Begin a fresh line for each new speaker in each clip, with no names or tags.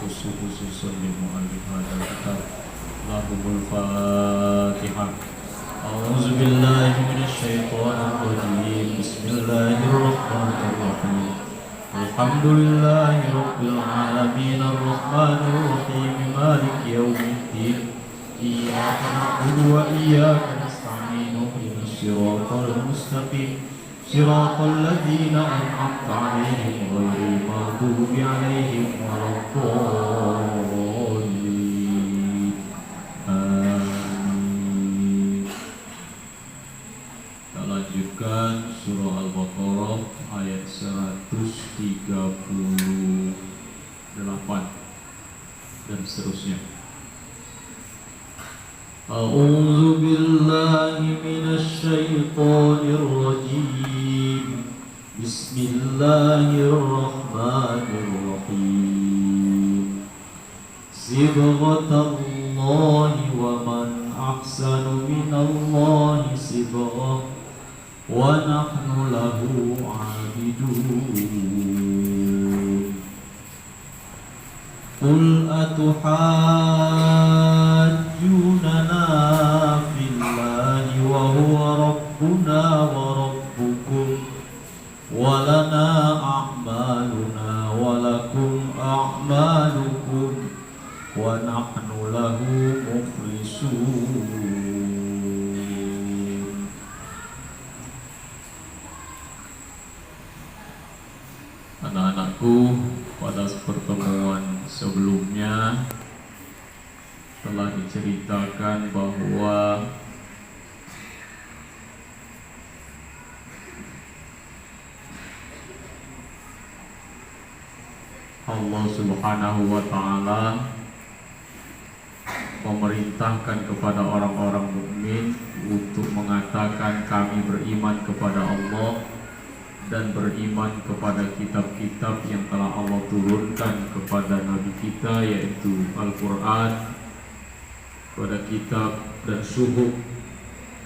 خصوصا لمؤلف هذا الكتاب لهم الفاتحة. أعوذ بالله من الشيطان الرجيم. بسم الله الرحمن الرحيم. الحمد لله رب العالمين الرحمن الرحيم مالك يوم الدين إياك نعبد وإياك نستعين اهدنا الصراط المستقيم صراط الذين أنعمت عليهم غير المغضوب عليهم ولا الضالين آمين. Kita lanjutkan surah Al-Baqarah ayat 138 dan seterusnya. A'udzu billahi minasy syaithanir rajim. Bismillahirrahmanirrahim. Sibghatallahi wa man ahsanu minallahi sibghah wa nahnu lahu 'abidun. Qul atuhajjunana fillahi wa huwa rabbuna wa rabbukum wa lana a'maluna wa lakum a'malukum wa nahnu lahu mukhlisun. Anak-anakku, pada pertemuan sebelumnya telah diceritakan bahwa Allah Subhanahu wa Ta'ala memerintahkan kepada orang-orang mukmin untuk mengatakan kami beriman kepada Allah dan beriman kepada kitab-kitab yang telah Allah turunkan kepada Nabi kita, yaitu Al-Quran, kepada kitab dan suhuf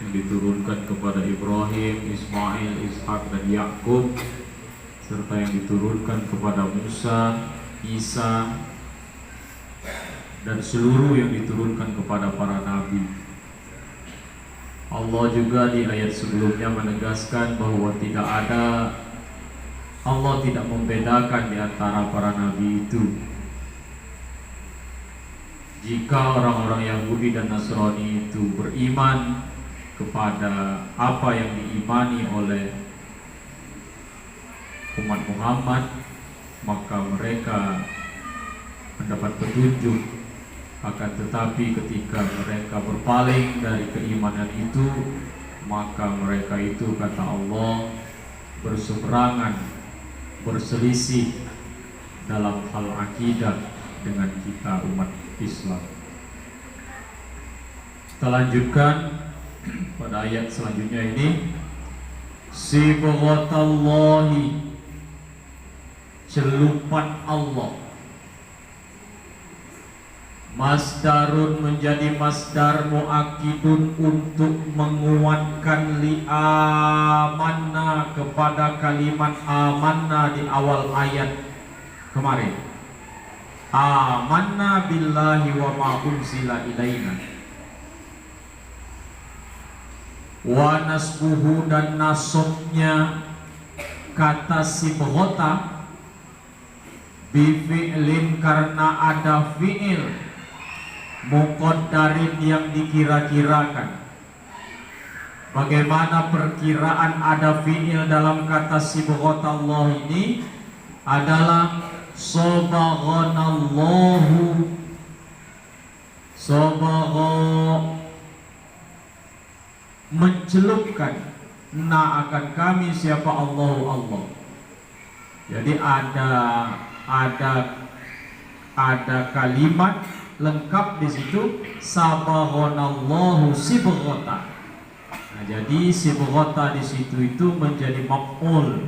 yang diturunkan kepada Ibrahim, Ismail, Ishak dan Yakub, serta yang diturunkan kepada Musa, Isa, dan seluruh yang diturunkan kepada para nabi. Allah juga di ayat sebelumnya menegaskan bahwa Allah tidak membedakan di antara para nabi itu. Jika orang-orang Yahudi dan Nasrani itu beriman kepada apa yang diimani oleh umat Muhammad, maka mereka mendapat petunjuk. Akan tetapi ketika mereka berpaling dari keimanan itu, maka mereka itu, kata Allah, berseberangan, berselisih dalam hal akidah dengan kita umat Islam. Kita lanjutkan pada ayat selanjutnya ini. Sibghatallahi, celupan Allah. Masdarun menjadi masdar mu'akidun untuk menguatkan li'amanna kepada kalimat amanna di awal ayat kemarin. Amanna billahi wa ma unzila ilaina. Wa nasbuhu, dan nasabnya kata sibghata bifi'lin karena ada fi'il muqaddarin yang dikira-kirakan. Bagaimana perkiraan ada fi'il dalam kata sibghatallah ini? Adalah sabaghanallahu, sabagha mencelupkan, na akan kami siapa Allah. Jadi ada kalimat lengkap di situ, sabaghanallahu sibghata. Nah, jadi sibghata di situ itu menjadi maf'ul.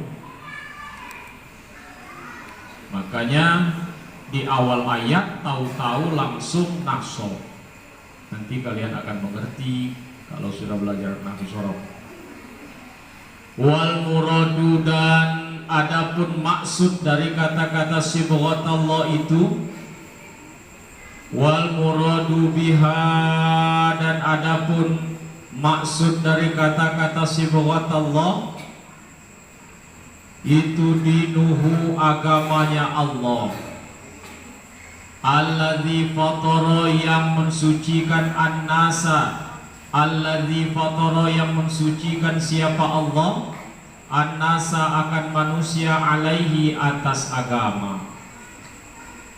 Makanya di awal ayat tahu-tahu langsung nasab. Nanti kalian akan mengerti kalau sudah belajar nahwu shorof. Wal muradu, dan adapun maksud dari kata-kata sibghatallah itu Wal muradu biha, dan adapun maksud dari kata-kata sibghat Allah itu dinuhu, agamanya Allah. Alladzi fatara, yang mensucikan an-nasa. Alladzi fatara, yang mensucikan siapa Allah, an-nasa akan manusia, alaihi atas agama.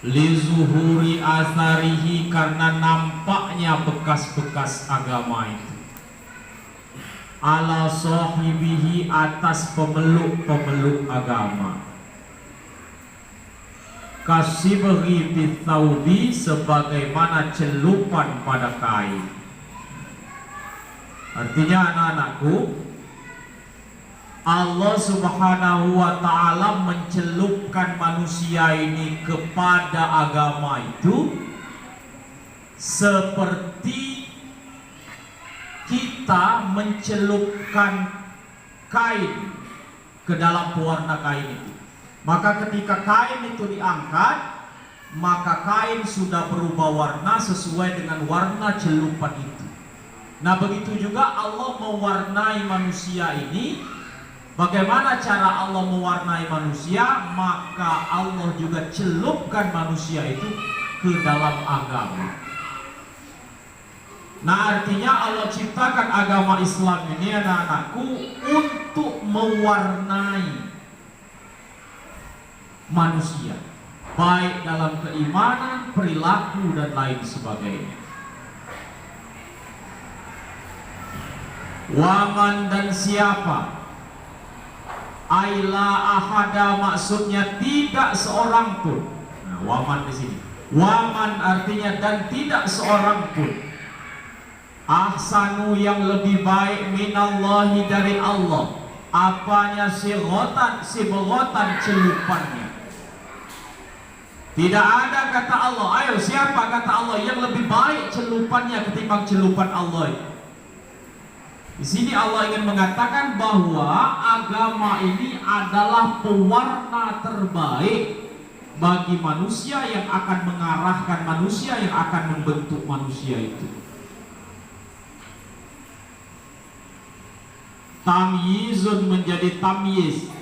Li zuhuri atharihi, karena nampaknya bekas-bekas agama itu. Ala sahibihi, atas pemeluk-pemeluk agama. Kasibghi bitsaubi, sebagaimana celupan pada kain. Artinya anak-anakku, Allah Subhanahu wa ta'ala mencelupkan manusia ini kepada agama itu seperti kita mencelupkan kain ke dalam pewarna kain itu. Maka ketika kain itu diangkat, maka kain sudah berubah warna sesuai dengan warna celupan itu. Nah, begitu juga Allah mewarnai manusia ini. Bagaimana cara Allah mewarnai manusia? Maka Allah juga celupkan manusia itu ke dalam agama. Nah, artinya Allah ciptakan agama Islam ini, anak-anakku, untuk mewarnai manusia, baik dalam keimanan, perilaku, dan lain sebagainya. Waman, dan siapa? Aila ahada, maksudnya tidak seorang pun. Nah, waman di sini. Waman artinya dan tidak seorang pun. Ahsanu, yang lebih baik, minallahi, dari Allah. Apanya? Sibghatan celupannya. Tidak ada kata Allah. Ayo, siapa kata Allah yang lebih baik celupannya ketimbang celupan Allah? Di sini Allah ingin mengatakan bahwa agama ini adalah pewarna terbaik bagi manusia, yang akan mengarahkan manusia, yang akan membentuk manusia itu. Tamyizun, menjadi tamyiz.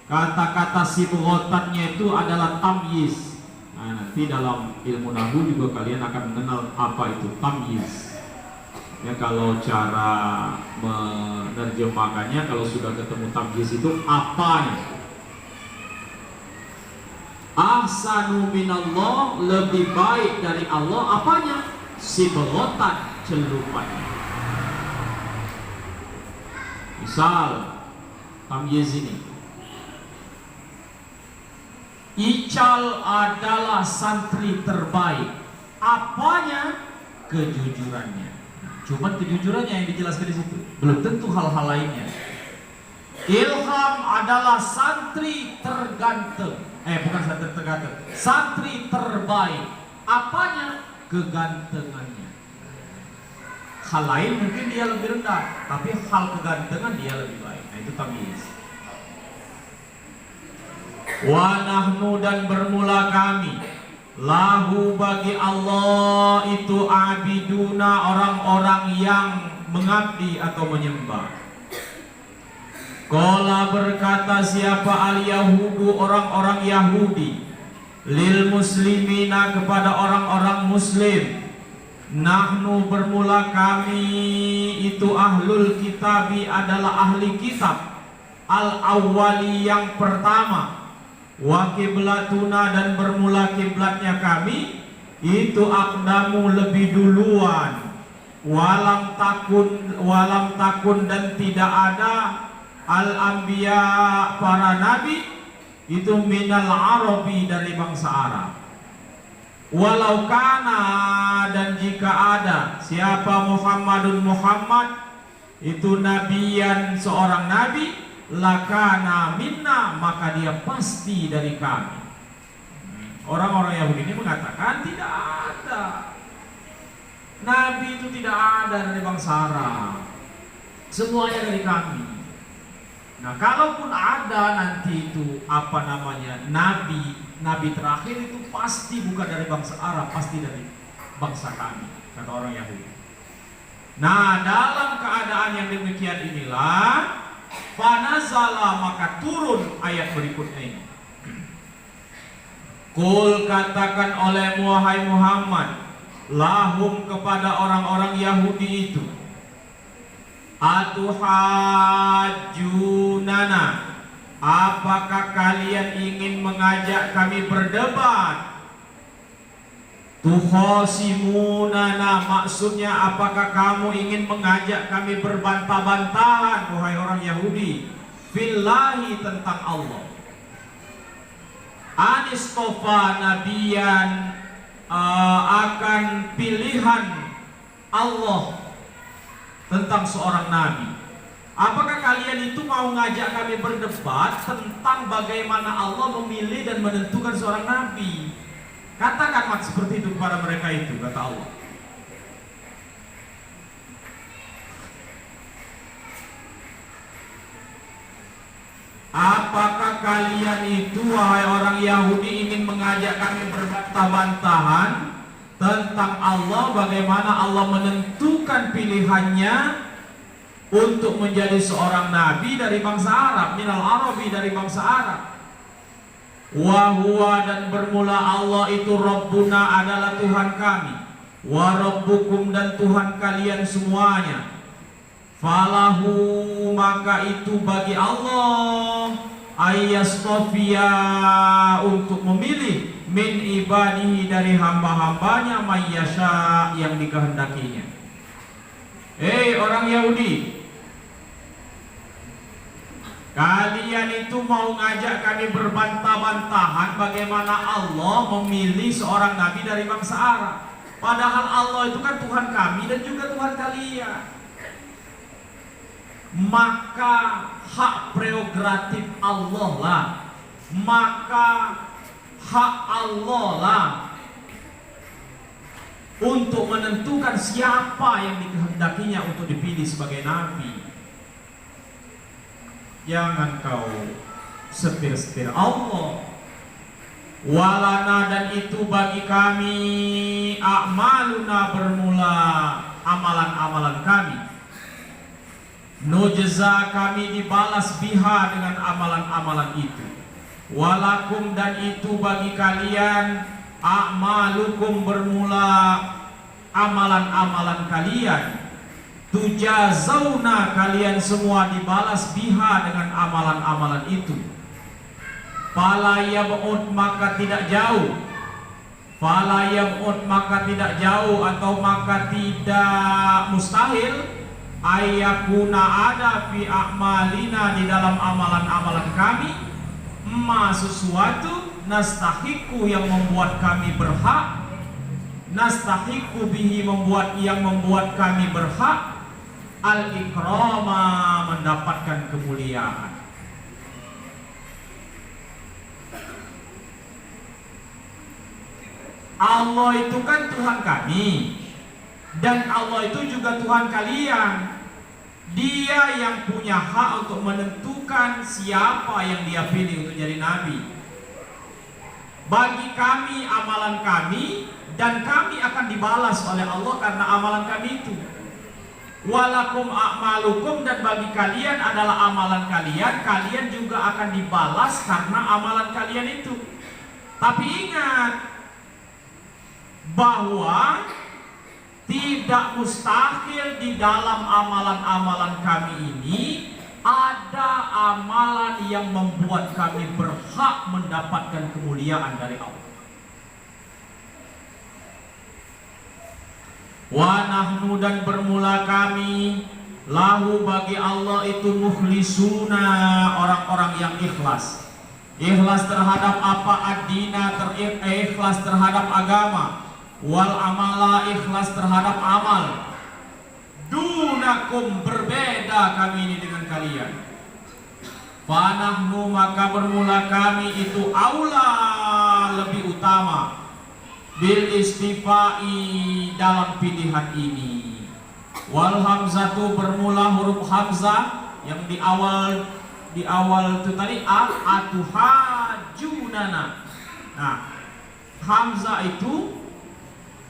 Kata-kata sibghatannya itu adalah tamyiz. Nah, nanti dalam ilmu nahwu juga kalian akan mengenal apa itu tamyiz. Ya, kalau cara menerjemahkannya, kalau sudah ketemu tamyiz itu apanya? Ahsanu minallah, lebih baik dari Allah, apanya? Sibghatan, celupannya. Misal tamyiz ini, Ical adalah santri terbaik. Apanya? Kejujurannya. Cuman kejujurannya yang dijelaskan di situ, belum tentu hal-hal lainnya. Ilham adalah santri terganteng. Bukan santri terganteng, santri terbaik. Apanya? Kegantengannya. Hal lain mungkin dia lebih rendah, tapi hal kegantengan dia lebih baik. Nah, itu tamyiz. Wa nahnu, dan bermula kami, lahu, bagi Allah itu, abiduna, orang-orang yang mengabdi atau menyembah. Qala, berkata siapa? Al-Yahudu, orang-orang Yahudi, lil muslimina, kepada orang-orang muslim. Nahnu, bermula kami itu, ahlul kitabi, adalah ahli kitab, al-awwali, yang pertama. Wa kiblatuna, dan bermula kiblatnya kami itu, aqdamu, lebih duluan. Walam takun, dan tidak ada, al-anbiya, para nabi itu, minal arabi, dari bangsa Arab. Walau kana, dan jika ada, siapa? Muhammadun, Muhammad itu, nabiyan, seorang nabi, lakana minna, maka dia pasti dari kami. Orang-orang Yahudi ini mengatakan tidak ada nabi, itu tidak ada dari bangsa Arab, semuanya dari kami. Nah, kalaupun ada nanti itu nabi
nabi terakhir itu pasti bukan dari bangsa Arab, pasti dari bangsa kami, kata orang Yahudi. Nah, dalam keadaan yang demikian inilah fanazala, maka turun ayat berikutnya ini. Qul, katakan oleh wahai Muhammad, lahum, kepada orang-orang Yahudi itu, atuhajjunana, apakah kalian ingin mengajak kami berdebat? Tukhasimunana, maksudnya apakah kamu ingin mengajak kami berbantah-bantahan, wahai orang Yahudi, fillahi, tentang Allah. Anistofa nabiyan, akan pilihan Allah tentang seorang nabi. Apakah kalian itu mau ngajak kami berdebat tentang bagaimana Allah memilih dan menentukan seorang nabi? Katakan mak seperti itu kepada mereka itu, kata Allah. Apakah kalian itu, wahai orang Yahudi, ingin mengajak kami berbantah-bantahan tentang Allah, bagaimana Allah menentukan pilihannya untuk menjadi seorang nabi dari bangsa Arab, minal Arabi, dari bangsa Arab. Wa huwa, dan bermula Allah itu, Rabbuna, adalah Tuhan kami, wa rabbukum, dan Tuhan kalian semuanya. Falahu, maka itu bagi Allah, ayyastofiya, untuk memilih, min ibadihi, dari hamba-hambanya, mayyasha, yang dikehendakinya. Hei orang Yahudi, kalian itu mau ngajak kami berbantah-bantahan bagaimana Allah memilih seorang nabi dari bangsa Arab. Padahal Allah itu kan Tuhan kami dan juga Tuhan kalian. Maka hak prerogatif Allah lah, maka hak Allah lah untuk menentukan siapa yang dikehendakinya untuk dipilih sebagai nabi. Jangan kau setir-setir Allah. Walana, dan itu bagi kami, a'maluna, bermula amalan-amalan kami. Nujza, kami dibalas biha, dengan amalan-amalan itu. Walakum, dan itu bagi kalian, a'malukum, bermula amalan-amalan kalian. Tujazauna, kalian semua dibalas biha, dengan amalan-amalan itu. Fala yab'ud, maka tidak jauh. Fala yab'ud, maka tidak jauh, atau maka tidak mustahil, ayakuna, ada fi a'malina, di dalam amalan-amalan kami, ma, sesuatu, nastahiku, yang membuat kami berhak, nastahiku bihi, yang membuat kami berhak, al-ikrama, mendapatkan kemuliaan. Allah itu kan Tuhan kami, dan Allah itu juga Tuhan kalian. Dia yang punya hak untuk menentukan siapa yang Dia pilih untuk jadi nabi. Bagi kami, amalan kami, dan kami akan dibalas oleh Allah karena amalan kami itu. Walakum a'malukum, dan bagi kalian adalah amalan kalian, kalian juga akan dibalas karena amalan kalian itu. Tapi ingat bahwa tidak mustahil di dalam amalan-amalan kami ini ada amalan yang membuat kami berhak mendapatkan kemuliaan dari Allah. Wa nahnu, dan bermula kami, lahu, bagi Allah itu, mukhlisuna, orang-orang yang ikhlas. Ikhlas terhadap apa? Ad-dina, ikhlas terhadap agama. Wal amala, ikhlas terhadap amal. Dunakum, berbeda kami ini dengan kalian. Fanahnu, maka bermula kami itu, aula, lebih utama, bil istifai, dalam pilihan ini. Wal hamzatu, bermula huruf hamzah yang di awal itu tadi, atuhajunana, Nah, hamzah itu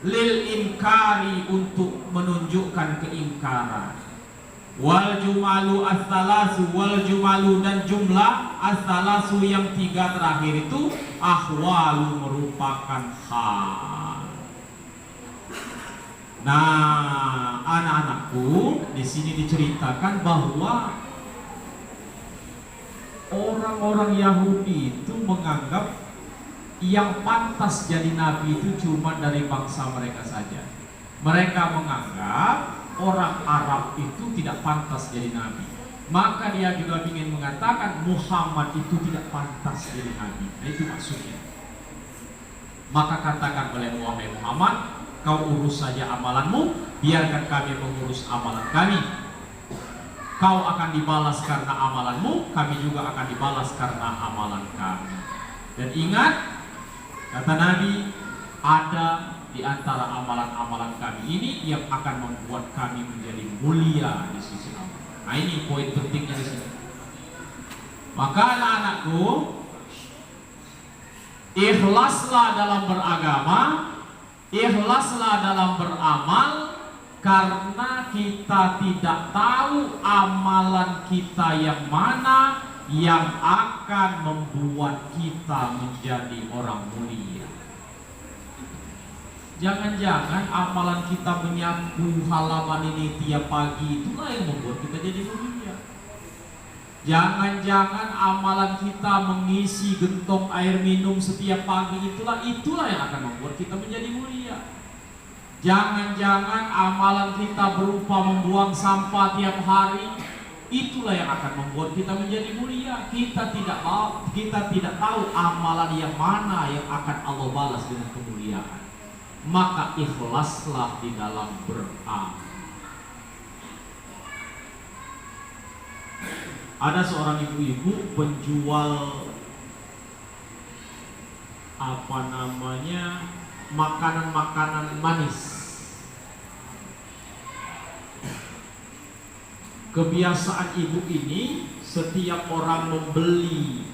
lil inkari, untuk menunjukkan keingkaran. Wal jumalu as-salasu, wal jumalu dan jumlah as-salasu yang 3 terakhir itu ahwalu, merupakan hal. Nah, anak-anakku, di sini diceritakan bahwa orang-orang Yahudi itu menganggap yang pantas jadi nabi itu cuma dari bangsa mereka saja. Mereka menganggap orang Arab itu tidak pantas jadi nabi. Maka dia juga ingin mengatakan Muhammad itu tidak pantas jadi nabi. Nah, itu maksudnya. Maka katakan oleh wahai Muhammad, kau urus saja amalanmu, biarkan kami mengurus amalan kami. Kau akan dibalas karena amalanmu, kami juga akan dibalas karena amalan kami. Dan ingat, kata Nabi, ada di antara amalan-amalan kami ini yang akan membuat kami menjadi mulia di sisi Allah. Nah, ini poin pentingnya di sini. Maka anak-anakku, ikhlaslah dalam beragama, ikhlaslah dalam beramal, karena kita tidak tahu amalan kita yang mana yang akan membuat kita menjadi orang mulia. Jangan-jangan amalan kita menyapu halaman ini tiap pagi itulah yang membuat kita jadi mulia. Jangan-jangan amalan kita mengisi gentong air minum setiap pagi itulah yang akan membuat kita menjadi mulia. Jangan-jangan amalan kita berupa membuang sampah tiap hari, itulah yang akan membuat kita menjadi mulia. Kita tidak tahu amalan yang mana yang akan Allah balas dengan kemuliaan. Maka ikhlaslah di dalam beramal. Ada seorang ibu-ibu penjual makanan-makanan manis. Kebiasaan ibu ini, setiap orang membeli,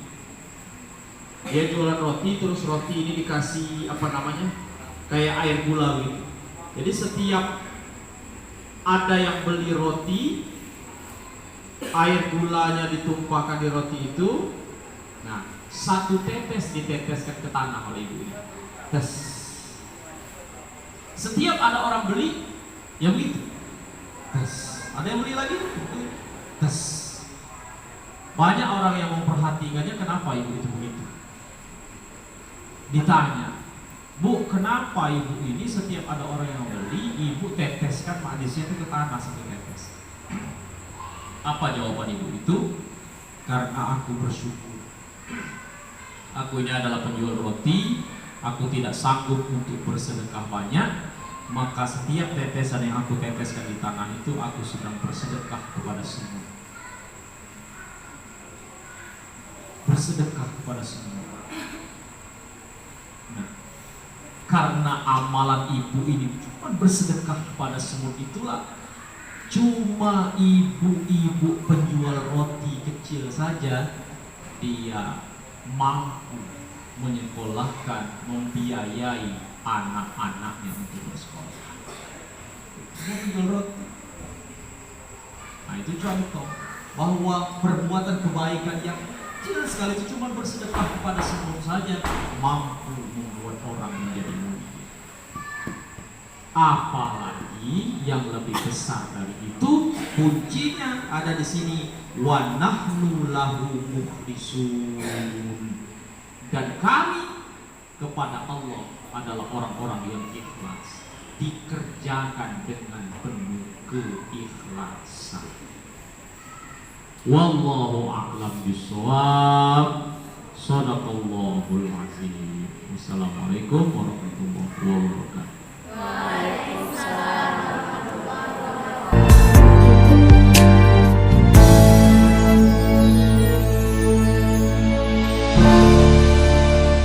dia jualan roti, terus roti ini dikasih kayak air gula gitu. Jadi setiap ada yang beli roti, air gulanya ditumpahkan di roti itu. Nah, 1 tetes diteteskan ke tanah oleh ibu ini. Tes. Setiap ada orang beli, yang begitu. Tes. Ada yang beli lagi? Tes. Banyak orang yang memperhatikannya, kenapa ibu itu begitu? Ditanya, Bu, kenapa ibu ini setiap ada orang yang beli, ibu teteskan manisnya itu ke tanah 1 tetes? Apa jawaban ibu itu? Karena aku bersyukur. Aku ini adalah penjual roti, aku tidak sanggup untuk bersedekah banyak, maka setiap tetesan yang aku teteskan di tanah itu aku sedang bersedekah kepada semua. Bersedekah kepada semua. Nah, karena amalan ibu ini cuma bersedekah kepada semut itulah, cuma ibu-ibu penjual roti kecil saja dia mampu menyekolahkan, membiayai anak-anaknya untuk bersekolah. Penjual roti. Nah, itu contoh bahwa perbuatan kebaikan yang kecil sekali itu cuma bersedekah kepada semut saja mampu membuat orang menjadi mulia. Apalagi yang lebih besar dari itu, kuncinya ada di sini, wa nahnu lahu mukhlisun, dan kami kepada Allah adalah orang-orang yang ikhlas, dikerjakan dengan penuh keikhlasan. Wallahu a'lam bishawab. Shadaqallahul azim. Wassalamualaikum warahmatullahi wabarakatuh.